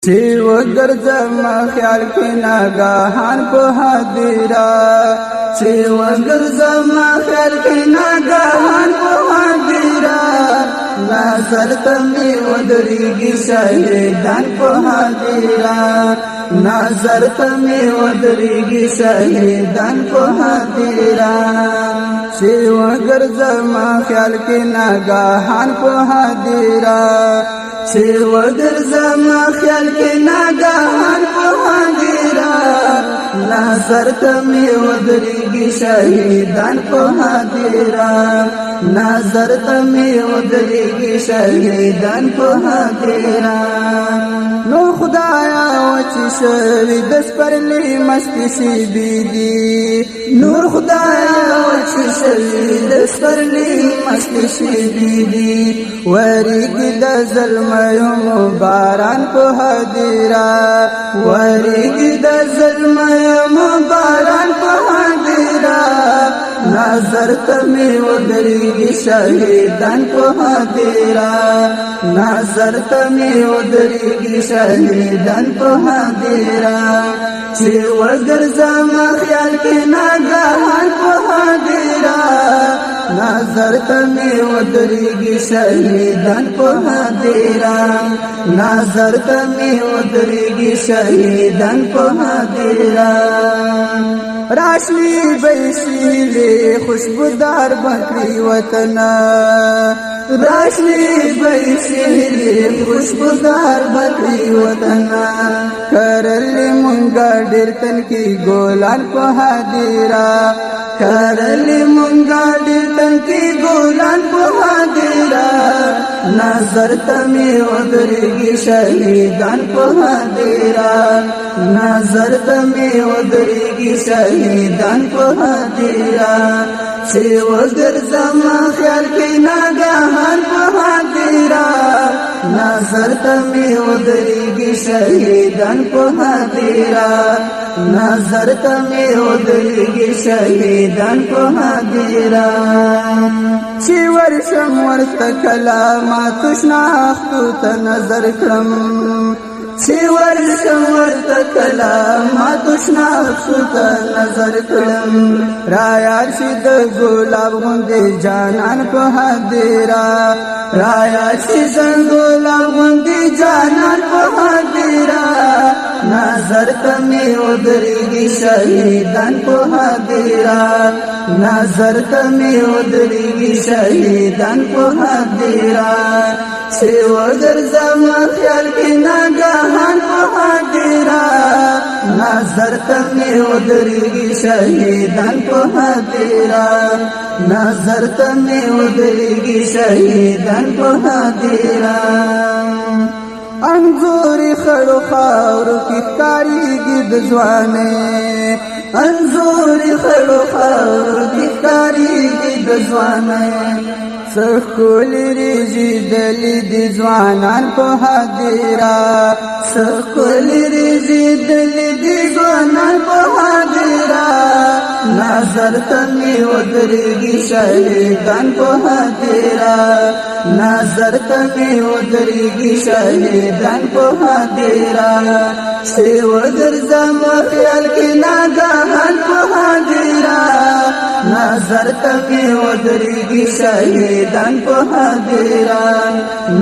سی وگرزم خیال کی ناگاهان په حاضرا سی وگرزم خیال کی ناگاهان په حاضرا نظر تمی ودریگی شهیدان په حاضرا نظر تمی ودریگی شهیدان په حاضرا سی وگرزم خیال کی ناگاهان په حاضرا سی وگرزم خیال کی ناگاهان په حاضرا نظر تمی ودریگی شهیدان په حاضرا نظر تمی ودریگی شهیدان په حاضرا نو خدایا وچی شوی دس پرلی مستی سی بیدی نور خدایا وچی شوی دس پرلی مستی سی بیدی وریگی د ظلمیو باران په حاضرا وریگی د ظلمیو باران په حاضرا نظر تمی ودریگی شهیدان په حاضرا نظر تمی ودریگی شهیدان په حاضرا چې وګرځم خیال کې ناګهان په حاضرا نظر تمی ودریگی شهیدان په حاضرا نظر تمی ودریگی شهیدان په حاضرا راشلی بیشیلی خوشبودار بکری وطن راشلی بیشیلی خوشبودار بکری وطن کرلی منگا ډیر تن کی گولان په حاضرا کرلی منگا ډیر تن کی گولان په حاضرا نظر تمی ودریگی شهیدان په حاضرا نظر تمی ودریگی شهیدان په حاضرا چې وګرځم خیال کې ناګهان په حاضرا نظر تمی ودریگی شهیدان په حاضرا نظر تمی ودریگی شهیدان په حاضرا چې ورشم ورته کلامات شناختو ته نظر کړم چې ورشم ورته کلامات شناختو ته نظر کړم رایا چې د ګلاب غوندې جانان په حاضرا رایا چې د ګلاب غوندې جانان په حاضرا نظر تمی ودریگی شهیدان په حاضرا نظر تمی ودریگی شهیدان په حاضرا چې وګرځم خیال کې ناګهان په حاضرا نظر تمی ودریگی شهیدان په حاضرا نظر تمی ودریگی شهیدان په حاضرا انزوری خړو خاورو کی کاریږي د ځوانه انزوری خړو خاورو کی کاریږي د ځوانه سکول ریزی دلی دی ځوانان په حاضرا سکول ریزی دلی دی ځوانان په حاضرا نظر تمی ودریگی شهیدان په حاضرا نظر تمی ودریگی شهیدان په حاضرا چې وګرځم خیال کې ناګهان په حاضرا نظر تمی ودریگی شهیدان په حاضرا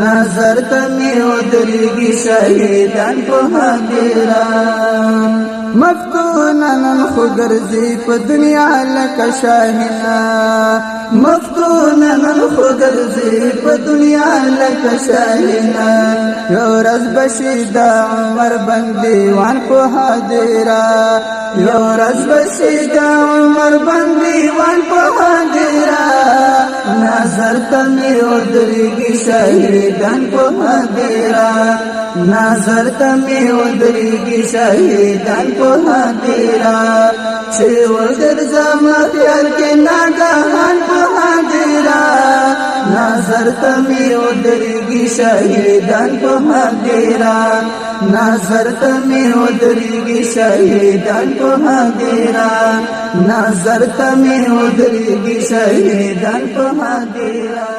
نظر تمی ودریگی شهیدان په حاضرا مفتونن خو ګرځي په دنیا لکه شاهینا مفتونن خو ګرځي په دنیا لکه شاهینا یو ورځ بشي د عمر بندیوان په حاضرا یو ورځ بشي د عمر بندیوان په حاضرا نظر تمی ودریگی شهیدان په حاضرا نظر تمی ودریگی شهیدان په حاضرا چې وګرځم خیال کې ناګهان په حاضرا نظر تمی ودریگی شهیدان په حاضرا نظر تمی ودریگی شهیدان په حاضرا نظر تمی ودریگی شهیدان په حاضرا